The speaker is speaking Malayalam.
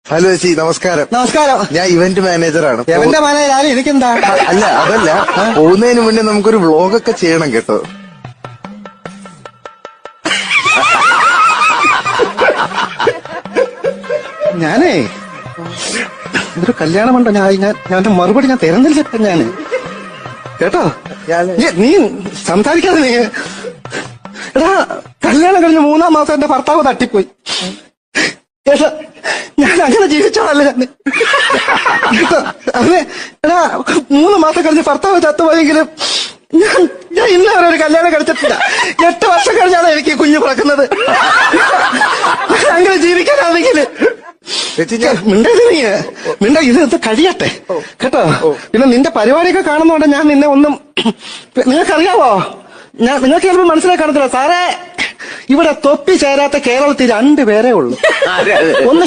ഹലോ ചേച്ചി, നമസ്കാരം. നമസ്കാരം. ഞാൻ ഇവന്റ് മാനേജറാണ്. എവന്റെ മാനേജർ എനിക്കെന്താ? അല്ല, അതല്ല, പോകുന്നതിന് മുന്നേ നമുക്കൊരു വ്ളോഗൊക്കെ ചെയ്യണം കേട്ടോ. ഞാനേ ഇതൊരു കല്യാണമുണ്ടോ, ഞാൻ മറുപടി ഞാൻ തരുന്നില്ല ഞാന് കേട്ടോ. നീ സംസാരിക്കാതെ നീ എടാ, കല്യാണം കഴിഞ്ഞ് 3-ാം മാസം എന്റെ ഭർത്താവ് തട്ടിപ്പോയി. ഞാൻ അങ്ങനെ ജീവിച്ചോളല്ല ഞാൻ അവനെ. എടാ, 3 മാസം കഴിഞ്ഞ് ഭർത്താവ് ചത്തുപോയെങ്കിലും ഞാൻ ഇന്ന് വരെ ഒരു കല്യാണം കഴിച്ചിട്ടില്ല. 8 വർഷം കഴിഞ്ഞാണ് എനിക്ക് കുഞ്ഞു പിറക്കുന്നത്. അങ്ങനെ ജീവിക്കാനാണെങ്കിൽ മിണ്ട ഇത് കഴിയട്ടെ കേട്ടോ. പിന്നെ നിന്റെ പരിപാടിയൊക്കെ കാണുന്നോണ്ട് ഞാൻ നിന്നെ ഒന്നും നിങ്ങൾക്കറിയാവോ, നിങ്ങൾക്ക് ചിലപ്പോൾ മനസ്സിലാക്കി കാണത്തില്ല സാറേ. ഇവിടെ തൊപ്പി ചേരാത്ത കേരളത്തിൽ 2 പേരേ ഉള്ളൂ. ഒന്ന്